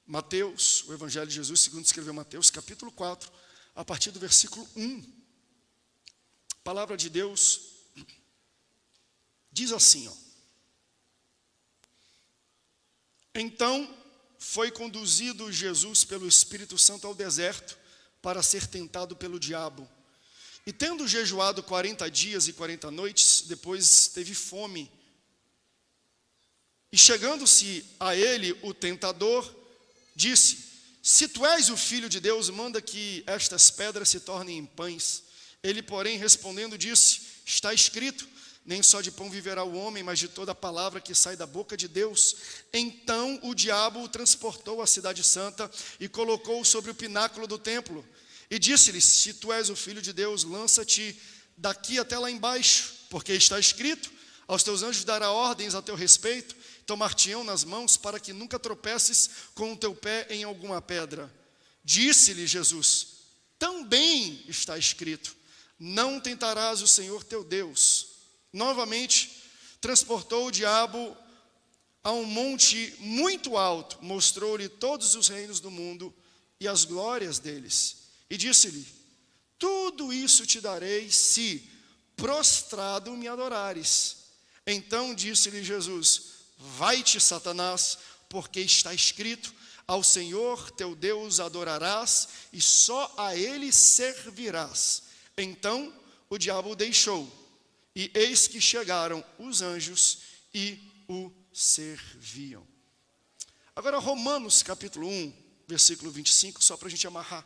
Mateus, o Evangelho de Jesus, segundo escreveu Mateus, capítulo 4, a partir do versículo 1. A palavra de Deus diz assim, ó. Então foi conduzido Jesus pelo Espírito Santo ao deserto para ser tentado pelo diabo. E tendo jejuado 40 dias e 40 noites, depois teve fome. E chegando-se a ele o tentador, disse: se tu és o Filho de Deus, manda que estas pedras se tornem em pães. Ele, porém, respondendo, disse: está escrito, nem só de pão viverá o homem, mas de toda a palavra que sai da boca de Deus. Então o diabo o transportou à cidade santa e colocou-o sobre o pináculo do templo. E disse-lhe: se tu és o Filho de Deus, lança-te daqui até lá embaixo, porque está escrito: aos teus anjos dará ordens a teu respeito, tomar-te-ão nas mãos, para que nunca tropeces com o teu pé em alguma pedra. Disse-lhe Jesus: também está escrito: não tentarás o Senhor teu Deus. Novamente, transportou o diabo a um monte muito alto, mostrou-lhe todos os reinos do mundo e as glórias deles. E disse-lhe: tudo isso te darei se prostrado me adorares. Então disse-lhe Jesus: vai-te, Satanás, porque está escrito: ao Senhor teu Deus adorarás e só a ele servirás. Então o diabo o deixou, e eis que chegaram os anjos e o serviam. Agora Romanos capítulo 1, versículo 25, só para a gente amarrar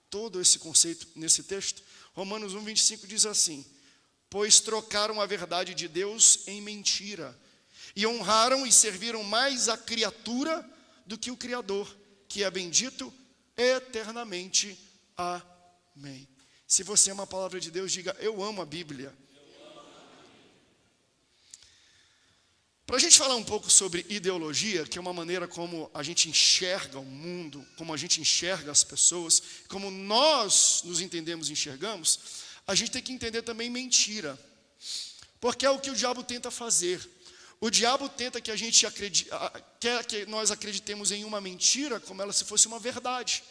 todo esse conceito nesse texto. Romanos 1, 25 diz assim: pois trocaram a verdade de Deus em mentira, e honraram e serviram mais a criatura do que o Criador, que é bendito eternamente. Amém. Se você ama a palavra de Deus, diga: eu amo a Bíblia. Para a gente falar um pouco sobre ideologia, que é uma maneira como a gente enxerga o mundo, como a gente enxerga as pessoas, como nós nos entendemos e enxergamos, a gente tem que entender também mentira, porque é o que o diabo tenta fazer. O diabo tenta que a gente quer que nós acreditemos em uma mentira como ela se fosse uma verdade.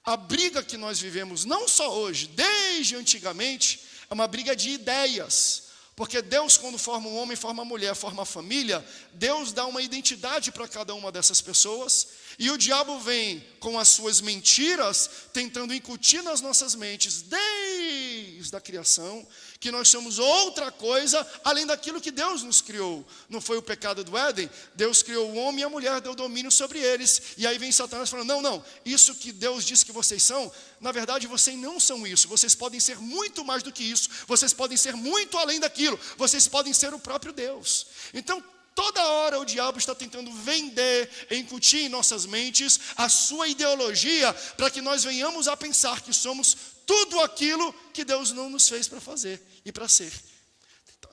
A briga que nós vivemos, não só hoje, desde antigamente, é uma briga de ideias. Porque Deus, quando forma um homem, forma uma mulher, forma a família, Deus dá uma identidade para cada uma dessas pessoas, e o diabo vem com as suas mentiras, tentando incutir nas nossas mentes, desde a criação, que nós somos outra coisa, além daquilo que Deus nos criou. Não foi o pecado do Éden? Deus criou o homem e a mulher, deu domínio sobre eles, e aí vem Satanás falando: não, isso que Deus disse que vocês são, na verdade vocês não são isso, vocês podem ser muito mais do que isso, vocês podem ser muito além daquilo, vocês podem ser o próprio Deus. Então, toda hora o diabo está tentando vender, incutir em nossas mentes a sua ideologia, para que nós venhamos a pensar que somos tudo aquilo que Deus não nos fez para fazer e para ser.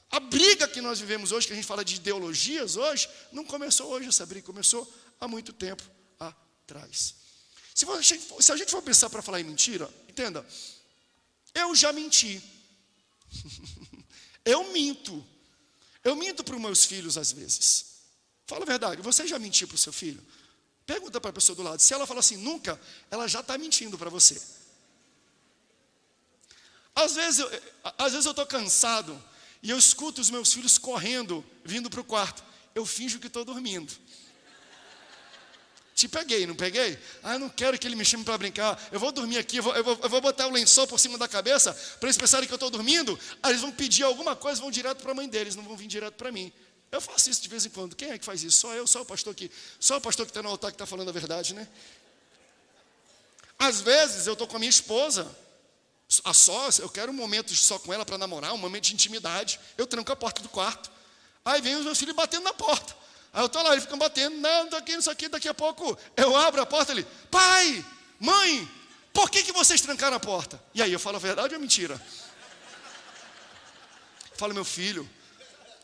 A briga que nós vivemos hoje, que a gente fala de ideologias hoje, não começou hoje essa briga, começou há muito tempo atrás. Se a gente for pensar para falar em mentira, entenda, eu já menti. Eu minto para os meus filhos às vezes. Fala a verdade, você já mentiu para o seu filho? Pergunta para a pessoa do lado. Se ela fala assim, nunca, ela já está mentindo para você. Às vezes eu estou cansado e eu escuto os meus filhos correndo, vindo para o quarto. Eu finjo que estou dormindo. Te peguei, não peguei? Eu não quero que ele me chame para brincar. Eu vou dormir aqui, eu vou botar o lençol por cima da cabeça, para eles pensarem que eu estou dormindo. Aí eles vão pedir alguma coisa, vão direto para a mãe deles, não vão vir direto para mim. Eu faço isso de vez em quando. Quem é que faz isso? Só eu, só o pastor que está no altar que está falando a verdade, né? Às vezes eu estou com a minha esposa, a sós, eu quero um momento só com ela para namorar, um momento de intimidade. Eu tranco a porta do quarto. Aí vem os meus filhos batendo na porta. Aí eu estou lá, eles ficam batendo, não estou aqui, isso aqui, daqui a pouco eu abro a porta ali, pai, mãe, por que vocês trancaram a porta? E aí eu falo a verdade ou a mentira? Eu falo, meu filho,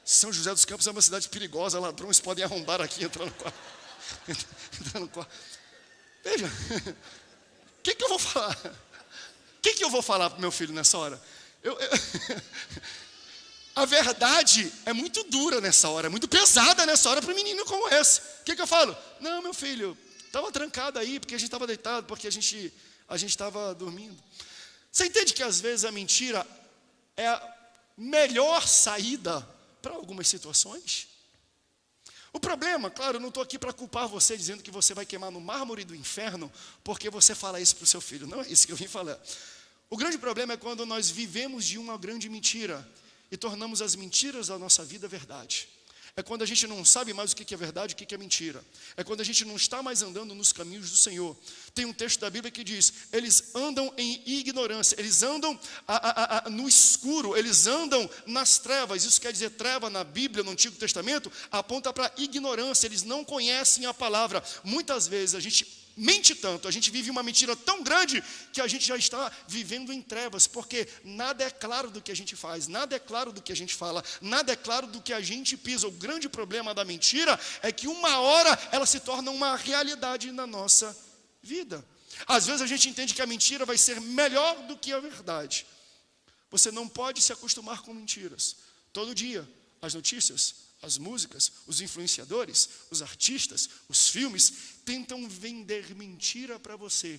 São José dos Campos é uma cidade perigosa, ladrões podem arrombar aqui, entrar no quarto. Entrar no quarto. Veja, o que eu vou falar? O que eu vou falar para o meu filho nessa hora? A verdade é muito dura nessa hora, é muito pesada nessa hora para um menino como esse. O que eu falo? Não, meu filho, estava trancado aí, porque a gente estava deitado, porque a gente estava dormindo. Você entende que às vezes a mentira é a melhor saída para algumas situações? O problema, claro, eu não estou aqui para culpar você dizendo que você vai queimar no mármore do inferno porque você fala isso para o seu filho. Não é isso que eu vim falar. O grande problema é quando nós vivemos de uma grande mentira e tornamos as mentiras da nossa vida verdade. É quando a gente não sabe mais o que é verdade e o que é mentira. É quando a gente não está mais andando nos caminhos do Senhor. Tem um texto da Bíblia que diz: eles andam em ignorância, eles andam no escuro, eles andam nas trevas. Isso quer dizer, treva na Bíblia, no Antigo Testamento, aponta para ignorância, eles não conhecem a palavra. Muitas vezes a gente mente tanto, a gente vive uma mentira tão grande que a gente já está vivendo em trevas, porque nada é claro do que a gente faz, nada é claro do que a gente fala, nada é claro do que a gente pisa. O grande problema da mentira é que uma hora ela se torna uma realidade na nossa vida. Às vezes a gente entende que a mentira vai ser melhor do que a verdade. Você não pode se acostumar com mentiras. Todo dia, as notícias, as músicas, os influenciadores, os artistas, os filmes tentam vender mentira para você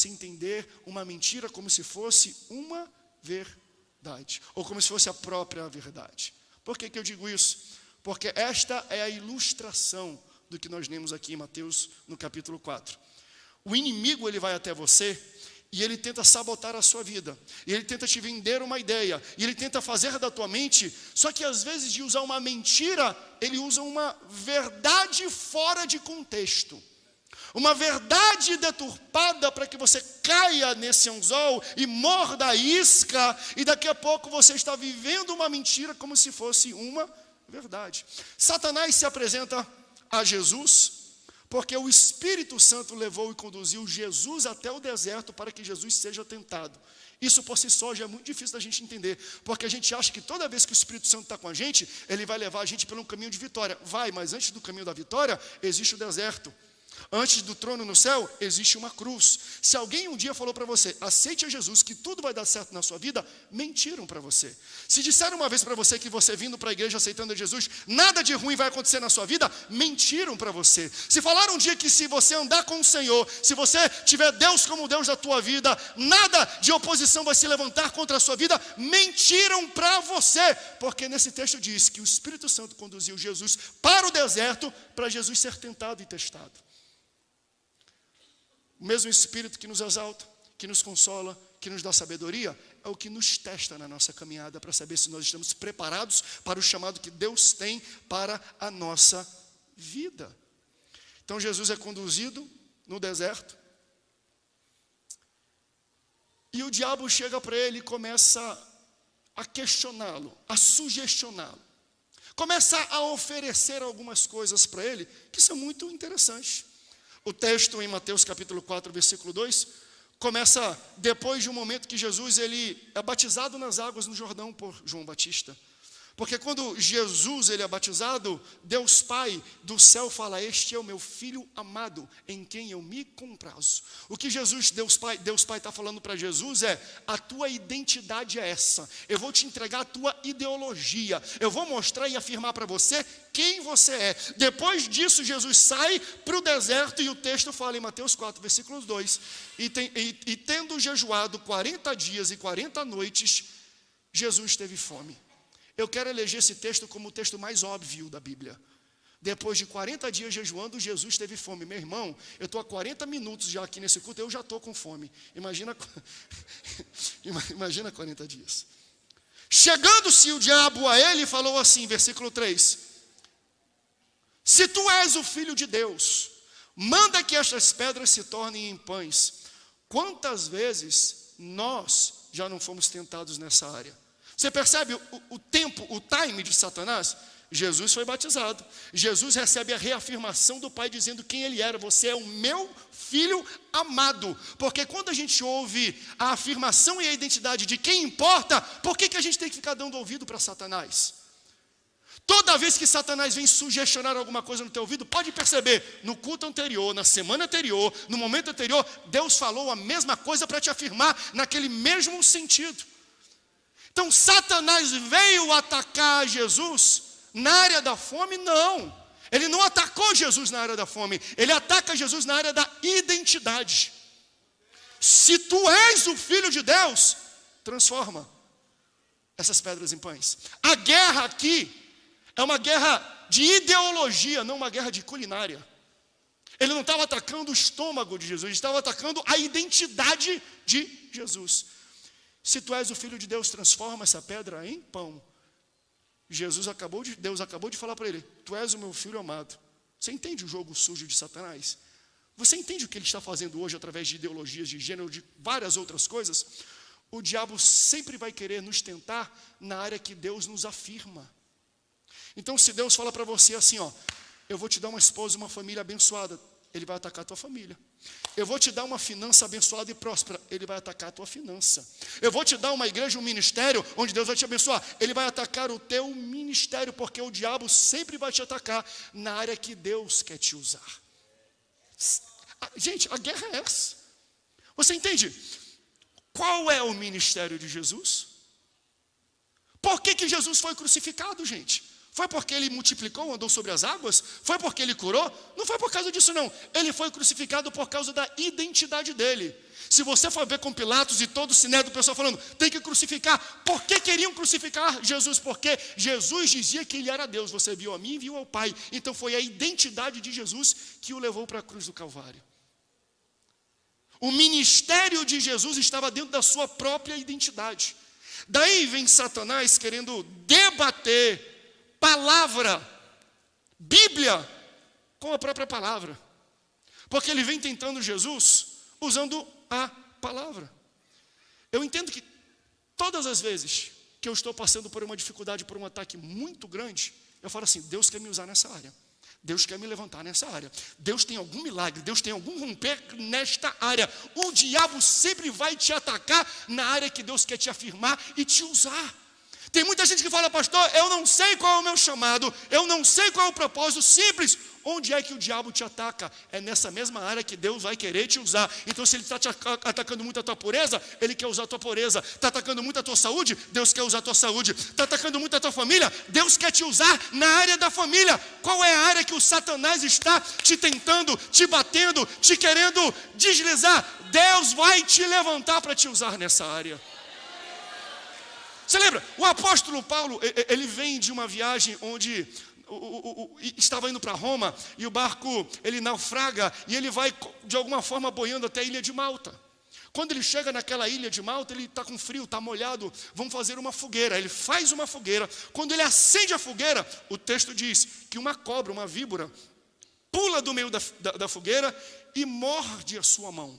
entender uma mentira como se fosse uma verdade, ou como se fosse a própria verdade. Por que eu digo isso? Porque esta é a ilustração do que nós lemos aqui em Mateus, no capítulo 4. O inimigo, ele vai até você e ele tenta sabotar a sua vida, e ele tenta te vender uma ideia, e ele tenta fazer da tua mente, só que às vezes de usar uma mentira, ele usa uma verdade fora de contexto, uma verdade deturpada para que você caia nesse anzol e morda a isca, e daqui a pouco você está vivendo uma mentira como se fosse uma verdade. Satanás se apresenta a Jesus, porque o Espírito Santo levou e conduziu Jesus até o deserto para que Jesus seja tentado. Isso por si só já é muito difícil da gente entender, porque a gente acha que toda vez que o Espírito Santo está com a gente, ele vai levar a gente pelo caminho de vitória. Vai, mas antes do caminho da vitória, existe o deserto. Antes do trono no céu, existe uma cruz. Se alguém um dia falou para você, aceite a Jesus, que tudo vai dar certo na sua vida, mentiram para você. Se disseram uma vez para você que você vindo para a igreja aceitando a Jesus, nada de ruim vai acontecer na sua vida, mentiram para você. Se falaram um dia que se você andar com o Senhor, se você tiver Deus como Deus da tua vida, nada de oposição vai se levantar contra a sua vida, mentiram para você. Porque nesse texto diz que o Espírito Santo conduziu Jesus para o deserto, para Jesus ser tentado e testado. O mesmo Espírito que nos exalta, que nos consola, que nos dá sabedoria, é o que nos testa na nossa caminhada para saber se nós estamos preparados para o chamado que Deus tem para a nossa vida. Então Jesus é conduzido no deserto e o diabo chega para ele e começa a questioná-lo, a sugestioná-lo. Começa a oferecer algumas coisas para ele que são muito interessantes. O texto em Mateus capítulo 4, versículo 2, começa depois de um momento que Jesus ele é batizado nas águas no Jordão por João Batista. Porque quando Jesus ele é batizado, Deus Pai do céu fala: este é o meu filho amado, em quem eu me comprazo. O que Deus Pai está falando para Jesus é: a tua identidade é essa, eu vou te entregar a tua ideologia, eu vou mostrar e afirmar para você quem você é. Depois disso Jesus sai para o deserto e o texto fala em Mateus 4, versículos 2, e tendo jejuado 40 dias e 40 noites, Jesus teve fome. Eu quero eleger esse texto como o texto mais óbvio da Bíblia. Depois de 40 dias jejuando, Jesus teve fome. Meu irmão, eu estou há 40 minutos já aqui nesse culto, eu já estou com fome. Imagina 40 dias. Chegando-se o diabo a ele, falou assim, versículo 3. Se tu és o Filho de Deus, manda que estas pedras se tornem em pães. Quantas vezes nós já não fomos tentados nessa área? Você percebe o tempo, o time de Satanás? Jesus foi batizado. Jesus recebe a reafirmação do Pai dizendo quem ele era. Você é o meu filho amado. Porque quando a gente ouve a afirmação e a identidade de quem importa, por que a gente tem que ficar dando ouvido para Satanás? Toda vez que Satanás vem sugestionar alguma coisa no teu ouvido, pode perceber, no culto anterior, na semana anterior, no momento anterior, Deus falou a mesma coisa para te afirmar naquele mesmo sentido. Então Satanás veio atacar Jesus na área da fome? Não. Ele não atacou Jesus na área da fome, ele ataca Jesus na área da identidade. Se tu és o Filho de Deus, transforma essas pedras em pães. A guerra aqui é uma guerra de ideologia, não uma guerra de culinária. Ele não estava atacando o estômago de Jesus, ele estava atacando a identidade de Jesus. Se tu és o Filho de Deus, transforma essa pedra em pão. Deus acabou de falar para ele: tu és o meu filho amado. Você entende o jogo sujo de Satanás? Você entende o que ele está fazendo hoje através de ideologias de gênero, de várias outras coisas? O diabo sempre vai querer nos tentar na área que Deus nos afirma. Então, se Deus fala para você assim, ó, eu vou te dar uma esposa e uma família abençoada, ele vai atacar a tua família. Eu vou te dar uma finança abençoada e próspera, ele vai atacar a tua finança. Eu vou te dar uma igreja, um ministério, onde Deus vai te abençoar, ele vai atacar o teu ministério, porque o diabo sempre vai te atacar na área que Deus quer te usar. Gente, a guerra é essa. Você entende? Qual é o ministério de Jesus? Por que Jesus foi crucificado, gente? Foi porque ele multiplicou, andou sobre as águas? Foi porque ele curou? Não foi por causa disso, não. Ele foi crucificado por causa da identidade dele. Se você for ver com Pilatos e todo o sinédrio, o pessoal falando, tem que crucificar. Por que queriam crucificar Jesus? Porque Jesus dizia que ele era Deus. Você viu a mim e viu ao Pai. Então foi a identidade de Jesus que o levou para a cruz do Calvário. O ministério de Jesus estava dentro da sua própria identidade. Daí vem Satanás querendo debater palavra, Bíblia, com a própria palavra. Porque ele vem tentando Jesus usando a palavra. Eu entendo que todas as vezes que eu estou passando por uma dificuldade, por um ataque muito grande, eu falo assim, Deus quer me usar nessa área. Deus quer me levantar nessa área. Deus tem algum milagre, Deus tem algum romper nesta área. O diabo sempre vai te atacar na área que Deus quer te afirmar e te usar. Tem muita gente que fala, pastor, eu não sei qual é o meu chamado, eu não sei qual é o propósito. Simples. Onde é que o diabo te ataca? É nessa mesma área que Deus vai querer te usar. Então, se ele está te atacando muito a tua pureza, ele quer usar a tua pureza. Está atacando muito a tua saúde, Deus quer usar a tua saúde. Está atacando muito a tua família, Deus quer te usar na área da família. Qual é a área que o Satanás está te tentando, te batendo, te querendo deslizar? Deus vai te levantar para te usar nessa área. Você lembra? O apóstolo Paulo, ele vem de uma viagem onde estava indo para Roma, e o barco, ele naufraga, e ele vai de alguma forma boiando até a ilha de Malta. Quando ele chega naquela ilha de Malta, ele está com frio, está molhado, vamos fazer uma fogueira. Ele faz uma fogueira. Quando ele acende a fogueira, o texto diz que uma cobra, uma víbora, pula do meio da fogueira e morde a sua mão.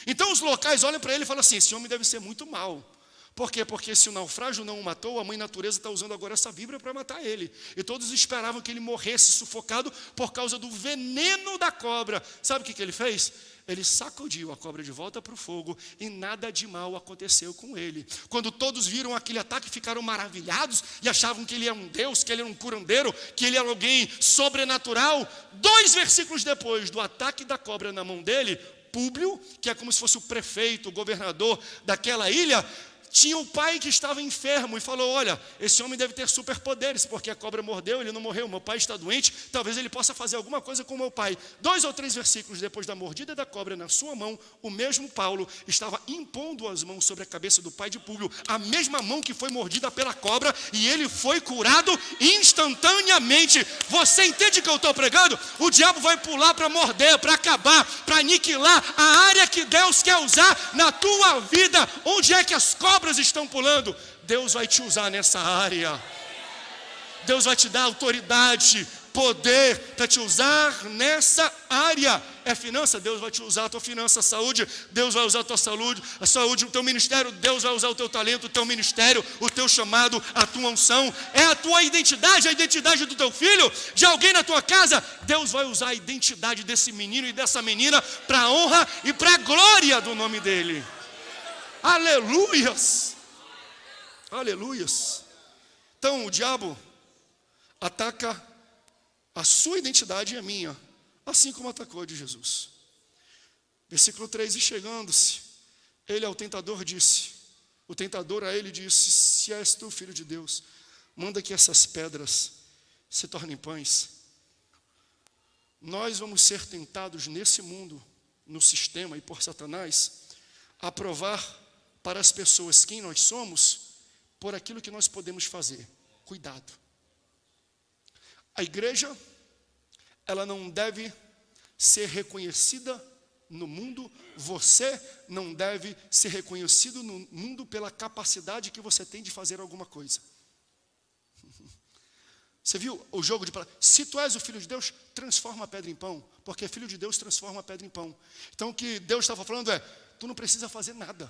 Então os locais olham para ele e falam assim, esse homem deve ser muito mau. Por quê? Porque se o naufrágio não o matou, a mãe natureza está usando agora essa víbora para matar ele. E todos esperavam que ele morresse sufocado por causa do veneno da cobra. Sabe o que ele fez? Ele sacudiu a cobra de volta para o fogo e nada de mal aconteceu com ele. Quando todos viram aquele ataque, ficaram maravilhados e achavam que ele era um Deus, que ele era um curandeiro, que ele era alguém sobrenatural. 2 versículos depois do ataque da cobra na mão dele, Públio, que é como se fosse o prefeito, o governador daquela ilha, tinha o pai que estava enfermo e falou, olha, esse homem deve ter superpoderes, porque a cobra mordeu, ele não morreu, meu pai está doente, talvez ele possa fazer alguma coisa com meu pai. 2 ou 3 versículos depois da mordida da cobra na sua mão, o mesmo Paulo estava impondo as mãos sobre a cabeça do pai de Públio, a mesma mão que foi mordida pela cobra, e ele foi curado instantaneamente. Você entende o que eu estou pregando? O diabo vai pular para morder, para acabar, para aniquilar a área que Deus quer usar na tua vida. Onde é que as cobras estão pulando? Deus vai te usar nessa área. Deus vai te dar autoridade, poder para te usar nessa área. É finança? Deus vai te usar a tua finança. Saúde? Deus vai usar a tua saúde. A saúde, o teu ministério, Deus vai usar o teu talento, o teu ministério, o teu chamado, a tua unção. É a tua identidade, a identidade do teu filho, de alguém na tua casa. Deus vai usar a identidade desse menino e dessa menina para a honra e para a glória do nome dele. Aleluias, aleluias. Então o diabo ataca a sua identidade e a minha, assim como atacou a de Jesus. Versículo 3, e chegando-se ele ao tentador disse, o tentador a ele disse, se és tu filho de Deus, manda que essas pedras se tornem pães. nós vamos ser tentados nesse mundo, no sistema e por Satanás, a provar para as pessoas quem nós somos por aquilo que nós podemos fazer. Cuidado. A igreja, ela não deve ser reconhecida no mundo, você não deve ser reconhecido no mundo pela capacidade que você tem de fazer alguma coisa. Você viu o jogo de palavras? Se tu és o filho de Deus, transforma a pedra em pão, porque filho de Deus transforma a pedra em pão. Então o que Deus estava falando é, tu não precisa fazer nada,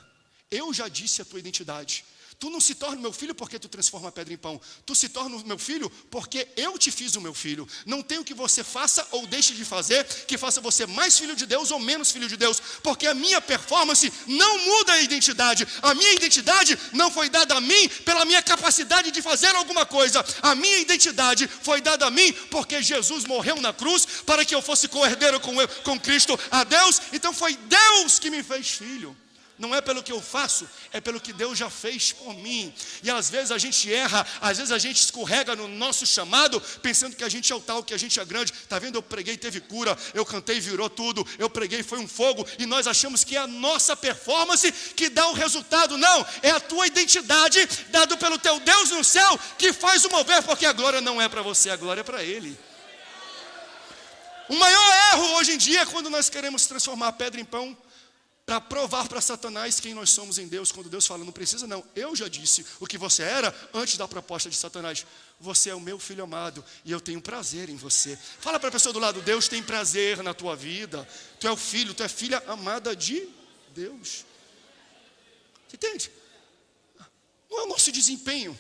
eu já disse a tua identidade. Tu não se torna meu filho porque tu transforma a pedra em pão. Tu se torna o meu filho porque eu te fiz o meu filho. Não tem o que você faça ou deixe de fazer que faça você mais filho de Deus ou menos filho de Deus. Porque a minha performance não muda a identidade. A minha identidade não foi dada a mim pela minha capacidade de fazer alguma coisa. A minha identidade foi dada a mim porque Jesus morreu na cruz para que eu fosse co-herdeiro com Cristo a Deus. Então foi Deus que me fez filho. Não é pelo que eu faço, é pelo que Deus já fez por mim. E às vezes a gente erra, às vezes a gente escorrega no nosso chamado, pensando que a gente é o tal, que a gente é grande. Está vendo? Eu preguei, teve cura, eu cantei, virou tudo, eu preguei, foi um fogo. E nós achamos que é a nossa performance que dá o resultado. Não, é a tua identidade, dado pelo teu Deus no céu, que faz o mover, porque a glória não é para você, a glória é para Ele. O maior erro hoje em dia é quando nós queremos transformar a pedra em pão, para provar para Satanás quem nós somos em Deus, quando Deus fala, não precisa não, eu já disse o que você era antes da proposta de Satanás. Você é o meu filho amado e eu tenho prazer em você. Fala para a pessoa do lado, Deus tem prazer na tua vida. Tu é o filho, tu é filha amada de Deus. Você entende? Não é o nosso desempenho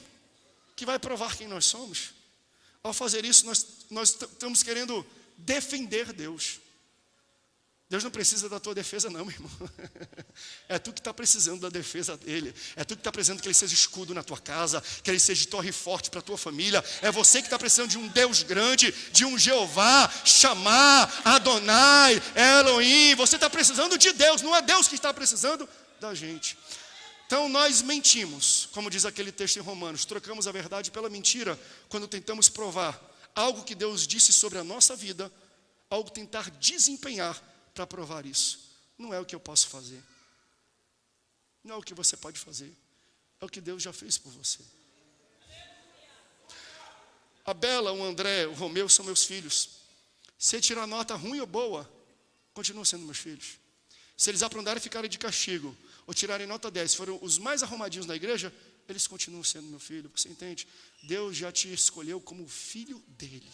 que vai provar quem nós somos. Ao fazer isso, nós estamos querendo defender Deus. Deus não precisa da tua defesa não, meu irmão. É tu que está precisando da defesa dele. É tu que está precisando que ele seja escudo na tua casa, que ele seja torre forte para a tua família. É você que está precisando de um Deus grande, de um Jeová, Chamar, Adonai, Elohim. Você está precisando de Deus, não é Deus que está precisando da gente. Então nós mentimos, como diz aquele texto em Romanos, trocamos a verdade pela mentira quando tentamos provar algo que Deus disse sobre a nossa vida, algo tentar desempenhar para provar isso. Não é o que eu posso fazer. Não é o que você pode fazer. É o que Deus já fez por você. A Bela, o André, o Romeu são meus filhos. Se tirar nota ruim ou boa, continuam sendo meus filhos. Se eles aprontarem e ficarem de castigo, ou tirarem nota 10, foram os mais arrumadinhos da igreja, eles continuam sendo meu filho. Você entende? Deus já te escolheu como filho dele.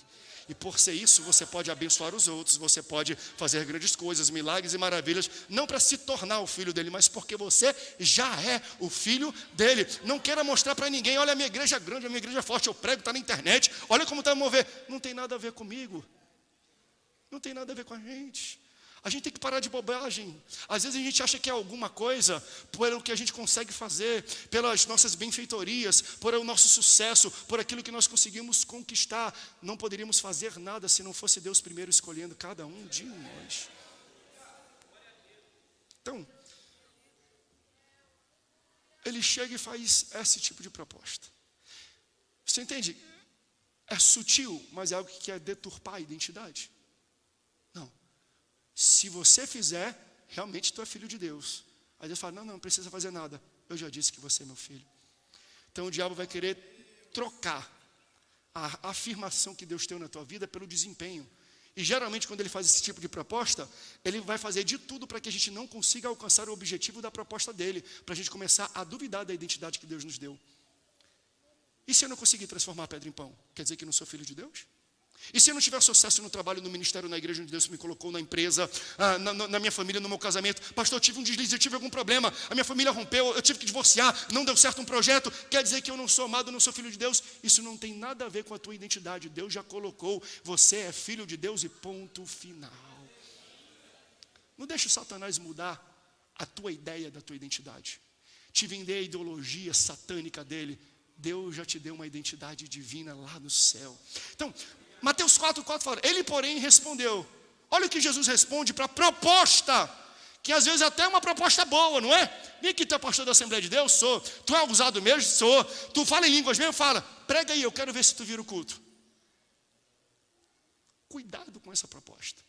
E por ser isso, você pode abençoar os outros, você pode fazer grandes coisas, milagres e maravilhas, não para se tornar o filho dele, mas porque você já é o filho dele. Não queira mostrar para ninguém, olha a minha igreja é grande, a minha igreja é forte, eu prego, está na internet, olha como está a mover. Não tem nada a ver comigo, não tem nada a ver com a gente. A gente tem que parar de bobagem. Às vezes a gente acha que é alguma coisa pelo que a gente consegue fazer, pelas nossas benfeitorias, por o nosso sucesso, por aquilo que nós conseguimos conquistar. Não poderíamos fazer nada se não fosse Deus primeiro escolhendo cada um de nós. Então, ele chega e faz esse tipo de proposta. Você entende? É sutil, mas é algo que quer deturpar a identidade. Se você fizer, realmente tu é filho de Deus. Aí Deus fala, não precisa fazer nada. Eu já disse que você é meu filho. Então o diabo vai querer trocar a afirmação que Deus tem na tua vida pelo desempenho. E geralmente quando ele faz esse tipo de proposta, ele vai fazer de tudo para que a gente não consiga alcançar o objetivo da proposta dele. Para a gente começar a duvidar da identidade que Deus nos deu. E se eu não conseguir transformar a pedra em pão? Quer dizer que eu não sou filho de Deus? E se eu não tiver sucesso no trabalho, no ministério, na igreja onde Deus me colocou, na empresa, na minha família, no meu casamento? Pastor, eu tive um deslize, eu tive algum problema, a minha família rompeu, eu tive que divorciar, não deu certo um projeto. Quer dizer que eu não sou amado, não sou filho de Deus? Isso não tem nada a ver com a tua identidade. Deus já colocou, você é filho de Deus e ponto final. Não deixe o Satanás mudar a tua ideia da tua identidade, te vender a ideologia satânica dele. Deus já te deu uma identidade divina lá no céu. Então, Mateus 4,4 fala, ele porém respondeu. Olha o que Jesus responde para a proposta, que às vezes até é uma proposta boa, não é? Vem aqui, tu é pastor da Assembleia de Deus? Sou. Tu é usado mesmo? Sou. Tu fala em línguas mesmo? Fala. Prega aí, eu quero ver se tu vira o culto. Cuidado com essa proposta.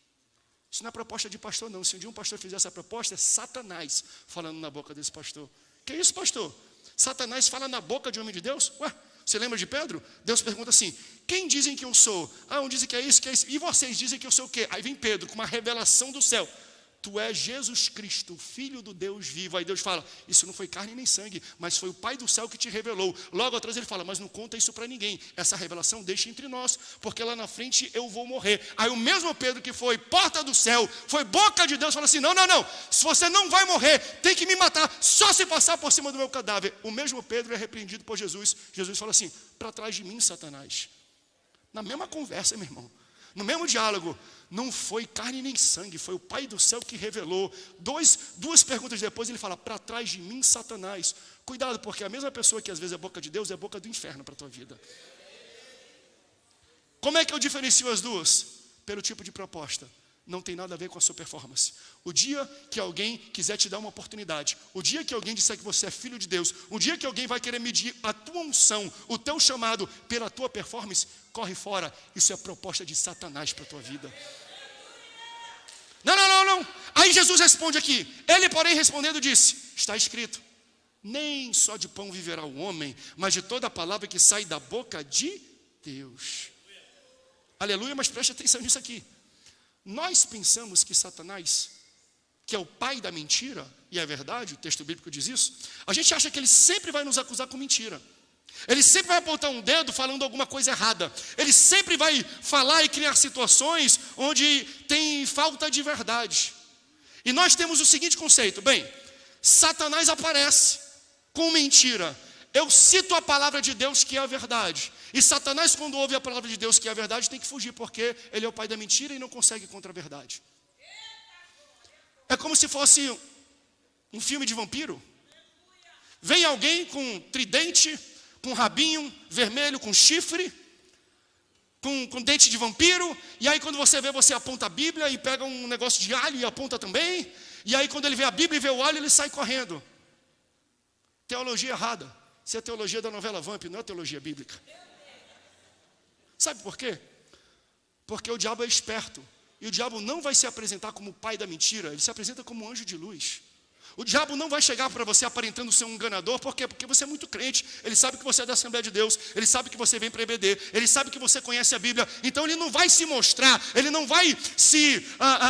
Isso não é proposta de pastor, não. Se um dia um pastor fizer essa proposta, é Satanás falando na boca desse pastor. Que isso, pastor? Satanás fala na boca de um homem de Deus? Ué, você lembra de Pedro? Deus pergunta assim, quem dizem que eu sou? Um dizem que é isso, que é isso. E vocês dizem que eu sou o quê? Aí vem Pedro com uma revelação do céu. Tu és Jesus Cristo, Filho do Deus vivo. Aí Deus fala, isso não foi carne nem sangue, mas foi o Pai do céu que te revelou. Logo atrás ele fala, mas não conta isso para ninguém. Essa revelação deixa entre nós, porque lá na frente eu vou morrer. Aí o mesmo Pedro que foi porta do céu, foi boca de Deus, fala assim, não, se você não vai morrer, tem que me matar, só se passar por cima do meu cadáver. O mesmo Pedro é repreendido por Jesus. Jesus fala assim, para trás de mim, Satanás. Na mesma conversa, meu irmão, no mesmo diálogo, não foi carne nem sangue, foi o Pai do céu que revelou. Duas perguntas depois ele fala, para trás de mim, Satanás. Cuidado, porque a mesma pessoa que às vezes é boca de Deus, é boca do inferno para a tua vida. Como é que eu diferencio as duas? Pelo tipo de proposta. Não tem nada a ver com a sua performance. O dia que alguém quiser te dar uma oportunidade, o dia que alguém disser que você é filho de Deus, o dia que alguém vai querer medir a tua unção, o teu chamado pela tua performance, corre fora. Isso é proposta de Satanás para a tua vida. Não. Aí Jesus responde aqui. Ele, porém, respondendo, disse, está escrito, nem só de pão viverá o homem, mas de toda a palavra que sai da boca de Deus. Aleluia, mas preste atenção nisso aqui. Nós pensamos que Satanás, que é o pai da mentira, e é verdade, o texto bíblico diz isso, a gente acha que ele sempre vai nos acusar com mentira. Ele sempre vai apontar um dedo falando alguma coisa errada. Ele sempre vai falar e criar situações onde tem falta de verdade. E nós temos o seguinte conceito, bem, Satanás aparece com mentira. Eu cito a palavra de Deus que é a verdade. E Satanás, quando ouve a palavra de Deus que é a verdade, tem que fugir, porque ele é o pai da mentira e não consegue contra a verdade. É como se fosse um filme de vampiro. Vem alguém com tridente, com rabinho vermelho, com chifre, com dente de vampiro, e aí quando você vê, você aponta a Bíblia e pega um negócio de alho e aponta também, e aí quando ele vê a Bíblia e vê o alho, ele sai correndo. Teologia errada. Isso é a teologia da novela Vamp, não é a teologia bíblica. Sabe por quê? Porque o diabo é esperto. E o diabo não vai se apresentar como o pai da mentira, ele se apresenta como um anjo de luz. O diabo não vai chegar para você aparentando ser um enganador, por quê? Porque você é muito crente, ele sabe que você é da Assembleia de Deus, ele sabe que você vem para EBD, ele sabe que você conhece a Bíblia, então ele não vai se mostrar, ele não vai se,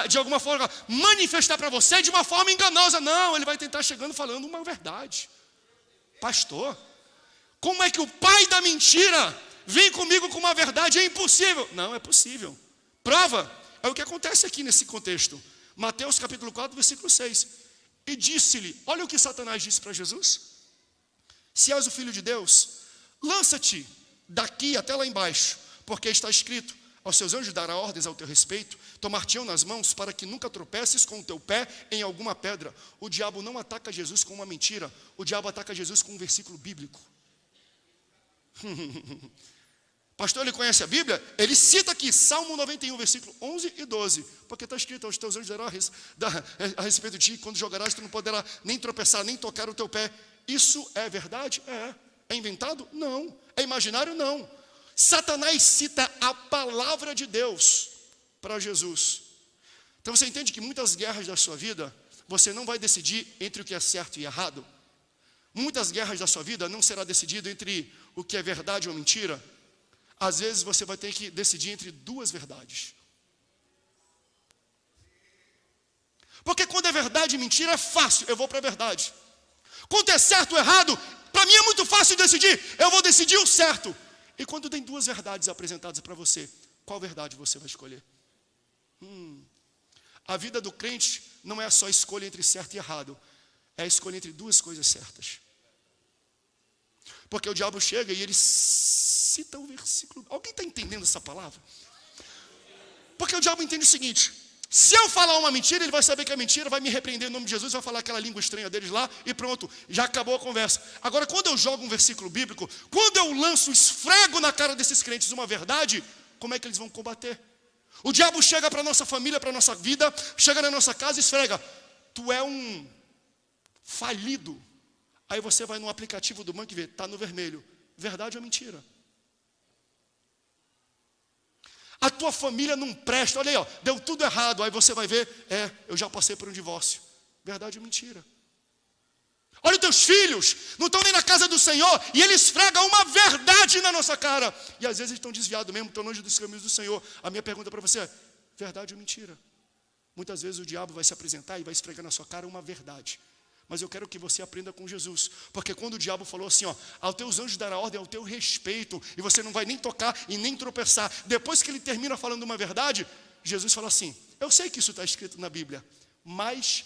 de alguma forma, manifestar para você de uma forma enganosa, não, ele vai tentar chegando falando uma verdade. Pastor, como é que o pai da mentira vem comigo com uma verdade? É impossível. Não, é possível. Prova, é o que acontece aqui nesse contexto. Mateus capítulo 4, versículo 6. E disse-lhe, olha o que Satanás disse para Jesus. Se és o filho de Deus, lança-te daqui até lá embaixo, porque está escrito, aos seus anjos dará ordens ao teu respeito, tomar-te-ão nas mãos para que nunca tropeces com o teu pé em alguma pedra. O diabo não ataca Jesus com uma mentira, o diabo ataca Jesus com um versículo bíblico. Pastor, ele conhece a Bíblia? Ele cita aqui, Salmo 91, versículo 11 e 12. Porque está escrito, aos teus anjos dará a respeito de ti, quando jogarás, tu não poderá nem tropeçar, nem tocar o teu pé. Isso é verdade? É. É inventado? Não. É imaginário? Não. Satanás cita a palavra de Deus para Jesus. Então você entende que muitas guerras da sua vida, você não vai decidir entre o que é certo e errado. Muitas guerras da sua vida não será decidido entre o que é verdade ou mentira. Às vezes você vai ter que decidir entre duas verdades. Porque quando é verdade e mentira é fácil, eu vou para a verdade. Quando é certo ou errado, para mim é muito fácil decidir, eu vou decidir o certo. E quando tem duas verdades apresentadas para você, qual verdade você vai escolher? A vida do crente não é só escolha entre certo e errado, é a escolha entre duas coisas certas. Porque o diabo chega e ele cita o versículo. Alguém está entendendo essa palavra? Porque o diabo entende o seguinte: se eu falar uma mentira, ele vai saber que é mentira, vai me repreender em nome de Jesus, vai falar aquela língua estranha deles lá e pronto, já acabou a conversa. Agora, quando eu jogo um versículo bíblico, quando eu lanço, esfrego na cara desses crentes uma verdade, como é que eles vão combater? O diabo chega para a nossa família, para a nossa vida, chega na nossa casa e esfrega: tu é um falido. Aí você vai no aplicativo do banco e vê, está no vermelho. Verdade ou mentira? A tua família não presta, olha aí, ó, deu tudo errado. Aí você vai ver, eu já passei por um divórcio. Verdade ou mentira? Olha os teus filhos, não estão nem na casa do Senhor, e eles esfregam uma verdade na nossa cara. E às vezes eles estão desviados mesmo, estão longe dos caminhos do Senhor. A minha pergunta para você é, verdade ou mentira? Muitas vezes o diabo vai se apresentar e vai esfregar na sua cara uma verdade. Mas eu quero que você aprenda com Jesus. Porque quando o diabo falou assim, ó, aos teus anjos dará ordem ao teu respeito, e você não vai nem tocar e nem tropeçar. Depois que ele termina falando uma verdade, Jesus fala assim, eu sei que isso está escrito na Bíblia, mas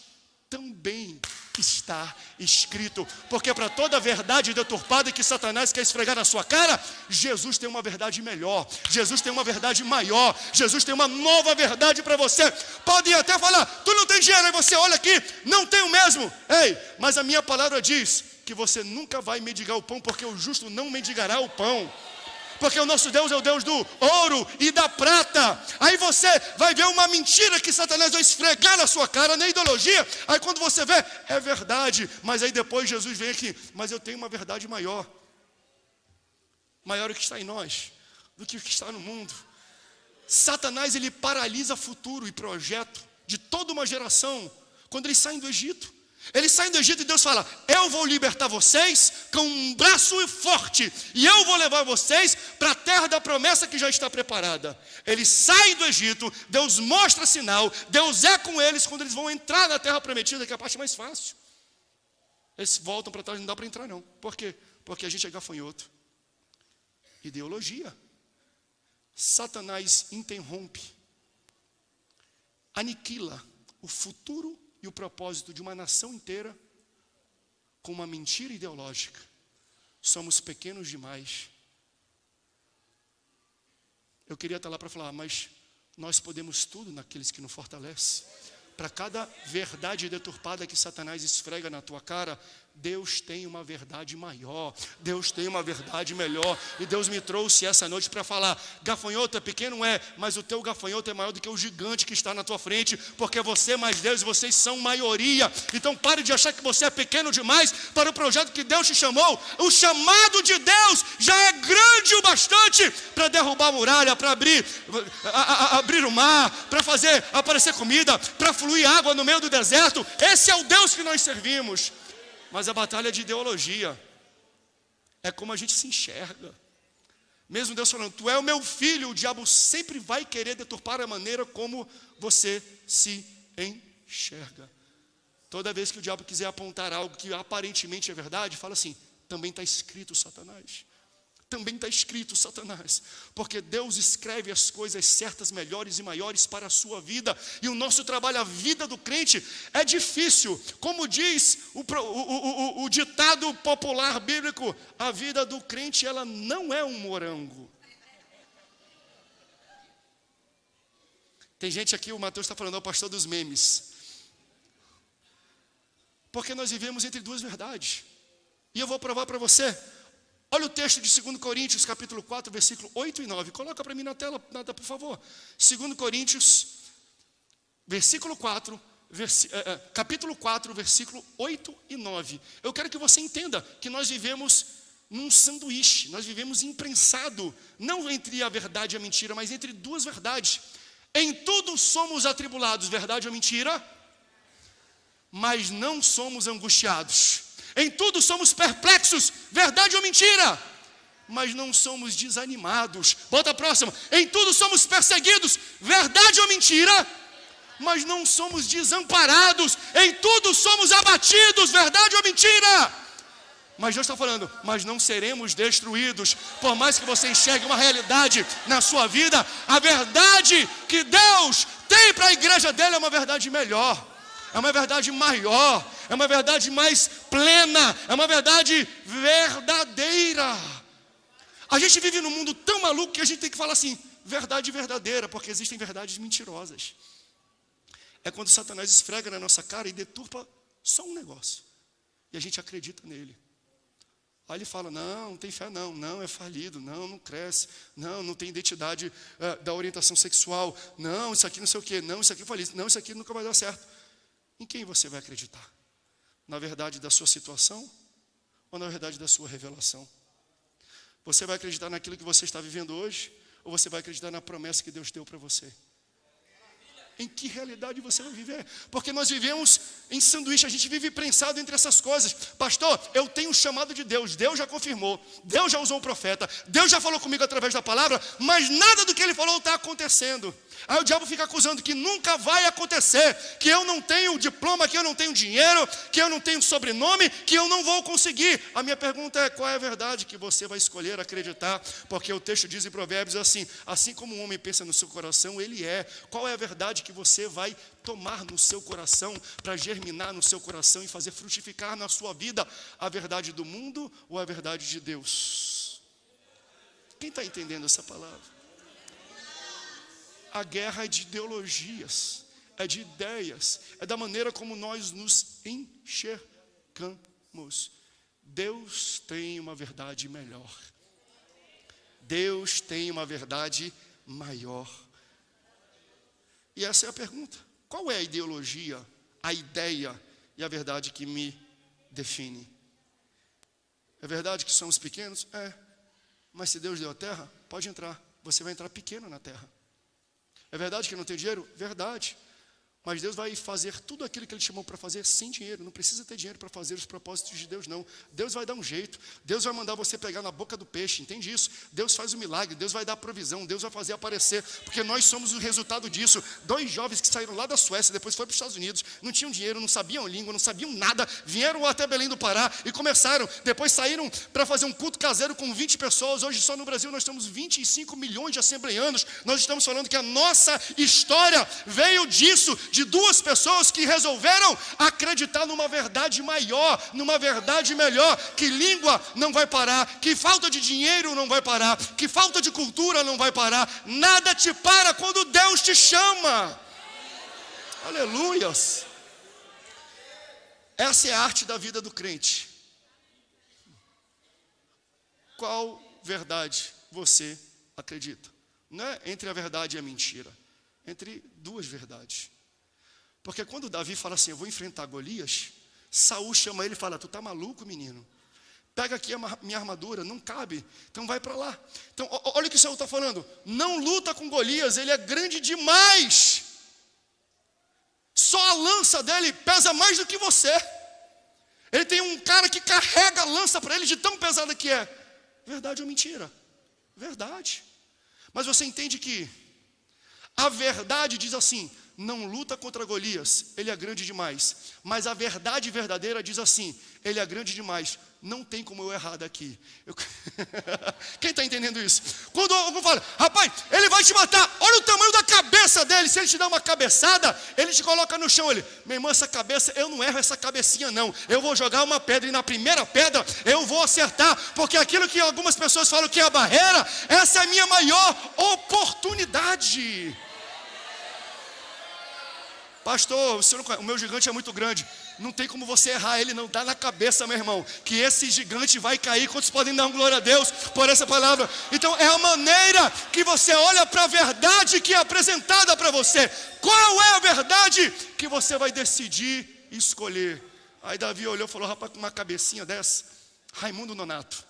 também está escrito, porque para toda verdade deturpada que Satanás quer esfregar na sua cara, Jesus tem uma verdade melhor, Jesus tem uma verdade maior, Jesus tem uma nova verdade para você. Podem até falar, tu não tem dinheiro, aí você olha aqui, não tenho mesmo. Ei, mas a minha palavra diz que você nunca vai mendigar o pão, porque o justo não mendigará o pão. Porque o nosso Deus é o Deus do ouro e da prata. Aí você vai ver uma mentira que Satanás vai esfregar na sua cara, na ideologia. Aí quando você vê, é verdade. Mas aí depois Jesus vem aqui, mas eu tenho uma verdade maior. Maior o que está em nós, do que o que está no mundo. Satanás, ele paralisa futuro e projeto de toda uma geração. Quando eles saem do Egito, eles saem do Egito e Deus fala, eu vou libertar vocês com um braço forte, e eu vou levar vocês para a terra da promessa que já está preparada. Eles saem do Egito, Deus mostra sinal, Deus é com eles quando eles vão entrar na terra prometida, que é a parte mais fácil. Eles voltam para trás, não dá para entrar não. Por quê? Porque a gente é gafanhoto. Ideologia. Satanás interrompe, aniquila o futuro e o propósito de uma nação inteira com uma mentira ideológica. Somos pequenos demais. Eu queria estar lá para falar, mas nós podemos tudo naqueles que nos fortalecem. Para cada verdade deturpada que Satanás esfrega na tua cara, Deus tem uma verdade maior, Deus tem uma verdade melhor. E Deus me trouxe essa noite para falar, gafanhoto é pequeno, mas o teu gafanhoto é maior do que o gigante que está na tua frente, porque você mais Deus, vocês são maioria. Então pare de achar que você é pequeno demais para o projeto que Deus te chamou. O chamado de Deus já é grande o bastante para derrubar a muralha, para abrir o mar, para fazer aparecer comida, para fluir água no meio do deserto. Esse é o Deus que nós servimos. Mas a batalha de ideologia é como a gente se enxerga. Mesmo Deus falando, tu é o meu filho, o diabo sempre vai querer deturpar a maneira como você se enxerga. Toda vez que o diabo quiser apontar algo que aparentemente é verdade, fala assim, também está escrito, Satanás. Também está escrito, Satanás, porque Deus escreve as coisas certas, melhores e maiores para a sua vida, e o nosso trabalho, a vida do crente é difícil, como diz o ditado popular bíblico, a vida do crente ela não é um morango. Tem gente aqui, o Mateus está falando, é o pastor dos memes, porque nós vivemos entre duas verdades, e eu vou provar para você. Olha o texto de 2 Coríntios, capítulo 4, versículo 8 e 9. Coloca para mim na tela, por favor. 2 Coríntios, versículo 4, capítulo 4, versículo 8 e 9. Eu quero que você entenda que nós vivemos num sanduíche, nós vivemos imprensado, não entre a verdade e a mentira, mas entre duas verdades. Em tudo somos atribulados, verdade ou mentira? Mas não somos angustiados. Em tudo somos perplexos, verdade ou mentira? Mas não somos desanimados. Bota a próxima. Em tudo somos perseguidos, verdade ou mentira? Mas não somos desamparados. Em tudo somos abatidos, verdade ou mentira? Mas Deus está falando, mas não seremos destruídos. Por mais que você enxergue uma realidade na sua vida, a verdade que Deus tem para a igreja dele é uma verdade melhor. É uma verdade maior, é uma verdade mais plena, é uma verdade verdadeira. A gente vive num mundo tão maluco que a gente tem que falar assim, verdade verdadeira, porque existem verdades mentirosas. É quando Satanás esfrega na nossa cara e deturpa só um negócio, e a gente acredita nele. Aí ele fala, não tem fé não é falido, não cresce, não tem identidade da orientação sexual, não, isso aqui não sei o quê, não, isso aqui é falido, não, isso aqui nunca vai dar certo. Em quem você vai acreditar? Na verdade da sua situação ou na verdade da sua revelação? Você vai acreditar naquilo que você está vivendo hoje ou você vai acreditar na promessa que Deus deu para você? Em que realidade você vai viver? Porque nós vivemos em sanduíche, a gente vive prensado entre essas coisas. Pastor, eu tenho um chamado de Deus, Deus já confirmou, Deus já usou um profeta, Deus já falou comigo através da palavra, mas nada do que Ele falou está acontecendo. Aí o diabo fica acusando que nunca vai acontecer, que eu não tenho diploma, que eu não tenho dinheiro, que eu não tenho sobrenome, que eu não vou conseguir. A minha pergunta é, qual é a verdade que você vai escolher acreditar? Porque o texto diz em Provérbios assim como um homem pensa no seu coração, ele é. Qual é a verdade que você vai tomar no seu coração, para germinar no seu coração e fazer frutificar na sua vida? A verdade do mundo ou a verdade de Deus? Quem está entendendo essa palavra? A guerra é de ideologias, é de ideias, é da maneira como nós nos enxergamos. Deus tem uma verdade melhor. Deus tem uma verdade maior. E essa é a pergunta. Qual é a ideologia, a ideia e a verdade que me define? É verdade que somos pequenos? É. Mas se Deus deu a terra, pode entrar. Você vai entrar pequeno na terra. É verdade que não tem dinheiro? Verdade. Mas Deus vai fazer tudo aquilo que Ele chamou para fazer sem dinheiro. Não precisa ter dinheiro para fazer os propósitos de Deus, não. Deus vai dar um jeito. Deus vai mandar você pegar na boca do peixe, entende isso? Deus faz o milagre, Deus vai dar a provisão, Deus vai fazer aparecer. Porque nós somos o resultado disso. 2 jovens que saíram lá da Suécia, depois foram para os Estados Unidos, não tinham dinheiro, não sabiam língua, não sabiam nada, vieram até Belém do Pará e começaram. Depois saíram para fazer um culto caseiro com 20 pessoas. Hoje só no Brasil nós temos 25 milhões de assembleanos. Nós estamos falando que a nossa história veio disso, de 2 pessoas que resolveram acreditar numa verdade maior, numa verdade melhor, que língua não vai parar, que falta de dinheiro não vai parar, que falta de cultura não vai parar, nada te para quando Deus te chama. Aleluias. Essa é a arte da vida do crente. Qual verdade você acredita? Não é entre a verdade e a mentira, entre 2 verdades. Porque quando Davi fala assim, eu vou enfrentar Golias, Saul chama ele e fala, tu tá maluco, menino? Pega aqui a minha armadura, não cabe, então vai para lá. Então olha o que Saul está falando, não luta com Golias, ele é grande demais. Só a lança dele pesa mais do que você. Ele tem um cara que carrega a lança para ele de tão pesada que é. Verdade ou mentira? Verdade. Mas você entende que a verdade diz assim, não luta contra Golias, ele é grande demais. Mas a verdade verdadeira diz assim, ele é grande demais, não tem como eu errar daqui. Quem está entendendo isso? Quando alguém fala, rapaz, ele vai te matar, olha o tamanho da cabeça dele, se ele te dá uma cabeçada, ele te coloca no chão, ele, meu irmão, essa cabeça, eu não erro essa cabecinha não, eu vou jogar uma pedra e na primeira pedra eu vou acertar, porque aquilo que algumas pessoas falam que é a barreira, essa é a minha maior oportunidade. Pastor, o meu gigante é muito grande. Não tem como você errar ele, não. Dá na cabeça, meu irmão, que esse gigante vai cair. Quantos podem dar uma glória a Deus por essa palavra? Então é a maneira que você olha para a verdade que é apresentada para você. Qual é a verdade que você vai decidir escolher? Aí Davi olhou e falou, rapaz, com uma cabecinha dessa, Raimundo Nonato,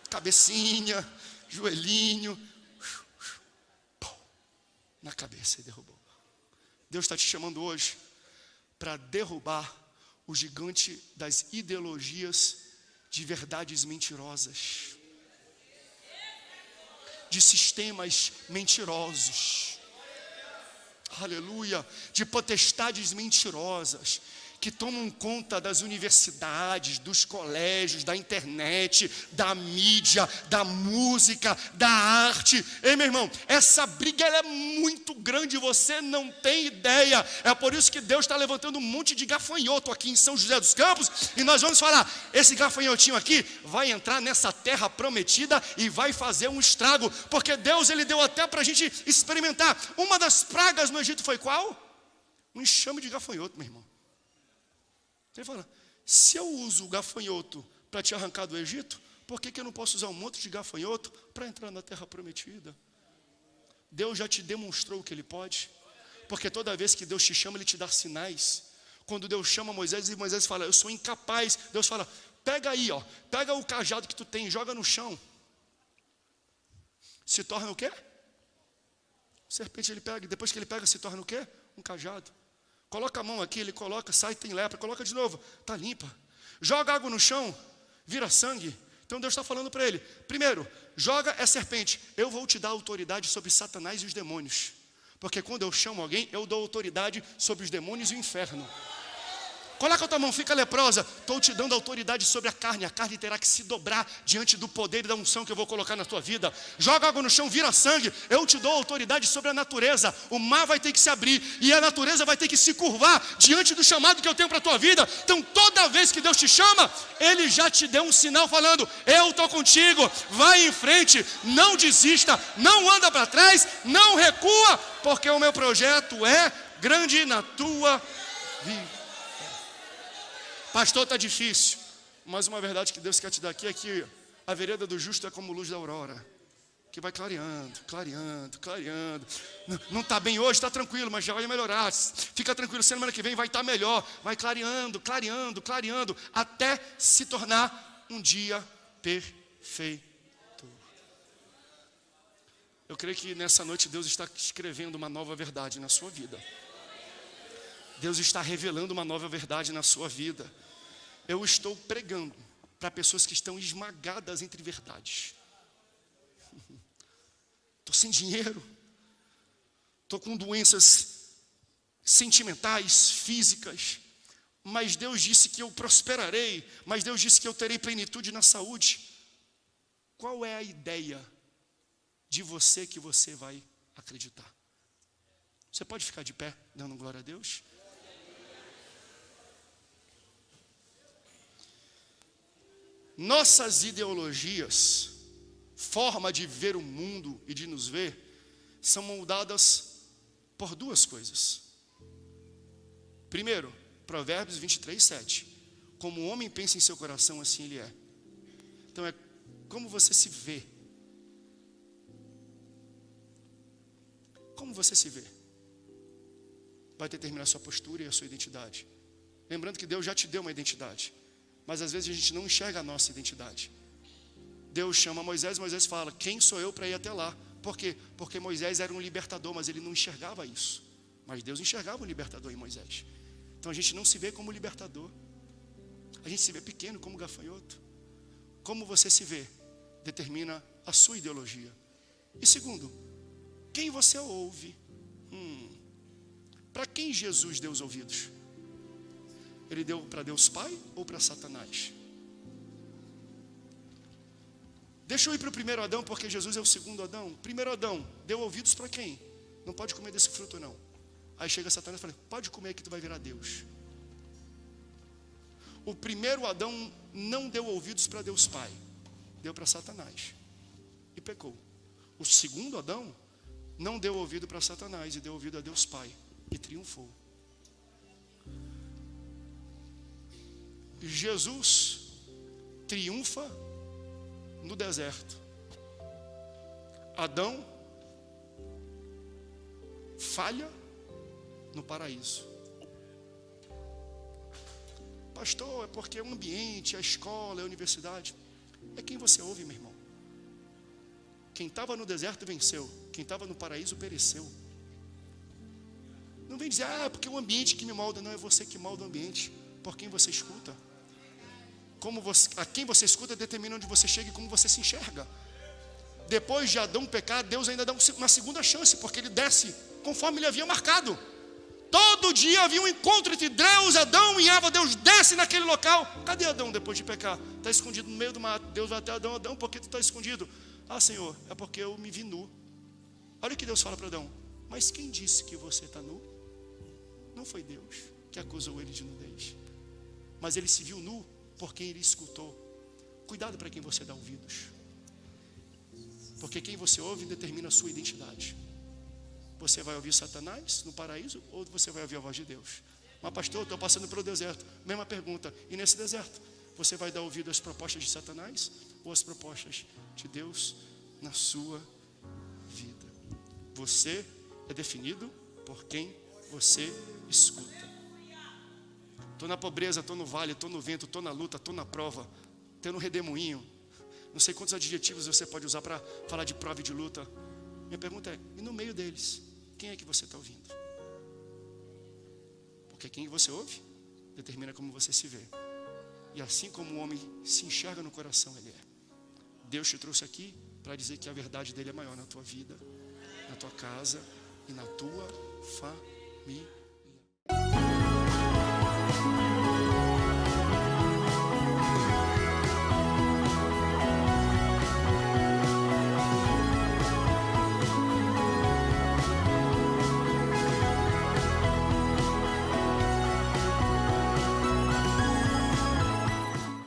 cabecinha, joelhinho, na cabeça e derrubou. Deus está te chamando hoje para derrubar o gigante das ideologias de verdades mentirosas, de sistemas mentirosos, aleluia, de potestades mentirosas, que tomam conta das universidades, dos colégios, da internet, da mídia, da música, da arte. Ei, meu irmão, essa briga ela é muito grande, você não tem ideia. É por isso que Deus está levantando um monte de gafanhoto aqui em São José dos Campos, e nós vamos falar, esse gafanhotinho aqui vai entrar nessa terra prometida e vai fazer um estrago, porque Deus ele deu até para a gente experimentar. Uma das pragas no Egito foi qual? Um enxame de gafanhoto, meu irmão. Ele fala, se eu uso o gafanhoto para te arrancar do Egito, por que eu não posso usar um monte de gafanhoto para entrar na terra prometida? Deus já te demonstrou o que Ele pode, porque toda vez que Deus te chama, Ele te dá sinais. Quando Deus chama Moisés e Moisés fala, eu sou incapaz, Deus fala, pega aí, pega o cajado que tu tem, joga no chão. Se torna o quê? Serpente ele pega, e depois que ele pega se torna o quê? Um cajado. Coloca a mão aqui, ele coloca, sai, tem lepra, coloca de novo, está limpa. Joga água no chão, vira sangue. Então Deus está falando para ele, primeiro, joga é serpente, eu vou te dar autoridade sobre Satanás e os demônios. Porque quando eu chamo alguém, eu dou autoridade sobre os demônios e o inferno. Coloca a tua mão, fica leprosa. Estou te dando autoridade sobre a carne terá que se dobrar diante do poder e da unção que eu vou colocar na tua vida. Joga água no chão, vira sangue. Eu te dou autoridade sobre a natureza. O mar vai ter que se abrir e a natureza vai ter que se curvar diante do chamado que eu tenho para a tua vida. Então toda vez que Deus te chama, Ele já te deu um sinal falando, eu estou contigo, vai em frente, não desista, não anda para trás, não recua, porque o meu projeto é grande na tua vida. Pastor, está difícil, mas uma verdade que Deus quer te dar aqui é que a vereda do justo é como luz da aurora, que vai clareando, clareando, clareando. Não está bem hoje, está tranquilo, mas já vai melhorar. Fica tranquilo, semana que vem vai estar melhor. Vai clareando, clareando, clareando, até se tornar um dia perfeito. Eu creio que nessa noite Deus está escrevendo uma nova verdade na sua vida. Deus está revelando uma nova verdade na sua vida. Eu estou pregando para pessoas que estão esmagadas entre verdades. Estou sem dinheiro. Estou com doenças sentimentais, físicas. Mas Deus disse que eu prosperarei. Mas Deus disse que eu terei plenitude na saúde. Qual é a ideia de você que você vai acreditar? Você pode ficar de pé, dando glória a Deus? Nossas ideologias, forma de ver o mundo e de nos ver, são moldadas por duas coisas. Primeiro, Provérbios 23, 7. Como o homem pensa em seu coração, assim ele é. Então é como você se vê. Como você se vê vai determinar a sua postura e a sua identidade. Lembrando que Deus já te deu uma identidade, mas às vezes a gente não enxerga a nossa identidade. Deus chama Moisés, Moisés fala, quem sou eu para ir até lá? Por quê? Porque Moisés era um libertador, mas ele não enxergava isso. Mas Deus enxergava o libertador em Moisés. Então a gente não se vê como libertador. A gente se vê pequeno como gafanhoto. Como você se vê determina a sua ideologia. E segundo, quem você ouve? Para quem Jesus deu os ouvidos? Ele deu para Deus Pai ou para Satanás? Deixa eu ir para o primeiro Adão, porque Jesus é o segundo Adão. Primeiro Adão, deu ouvidos para quem? Não pode comer desse fruto não. Aí chega Satanás e fala, pode comer que tu vai virar Deus. O primeiro Adão não deu ouvidos para Deus Pai, deu para Satanás e pecou. O segundo Adão não deu ouvido para Satanás e deu ouvido a Deus Pai e triunfou. Jesus triunfa no deserto. Adão falha no paraíso. Pastor, é porque é o ambiente, a escola, a universidade. É quem você ouve, meu irmão. Quem estava no deserto venceu. Quem estava no paraíso pereceu. Não vem dizer, é porque o ambiente que me molda. Não, é você que molda o ambiente. Por quem você escuta. A quem você escuta determina onde você chega e como você se enxerga. Depois de Adão pecar, Deus ainda dá uma segunda chance, porque ele desce conforme ele havia marcado. Todo dia havia um encontro entre Deus, Adão e Eva. Deus desce naquele local. Cadê Adão depois de pecar? Está escondido no meio do mato. Deus vai até Adão, Adão, por que tu está escondido? Ah, Senhor, é porque eu me vi nu. Olha o que Deus fala para Adão. Mas quem disse que você está nu? Não foi Deus que acusou ele de nudez. Mas ele se viu nu porque ele escutou. Cuidado para quem você dá ouvidos. Porque quem você ouve determina a sua identidade. Você vai ouvir Satanás no paraíso ou você vai ouvir a voz de Deus? Mas pastor, estou passando pelo deserto. Mesma pergunta. E nesse deserto, você vai dar ouvido às propostas de Satanás ou às propostas de Deus na sua vida? Você é definido por quem você escuta. Estou na pobreza, estou no vale, estou no vento, estou na luta, estou na prova, estou no redemoinho. Não sei quantos adjetivos você pode usar para falar de prova e de luta. Minha pergunta é, e no meio deles, quem é que você está ouvindo? Porque quem você ouve, determina como você se vê. E assim como o homem se enxerga no coração, ele é. Deus te trouxe aqui para dizer que a verdade dele é maior na tua vida, na tua casa e na tua família.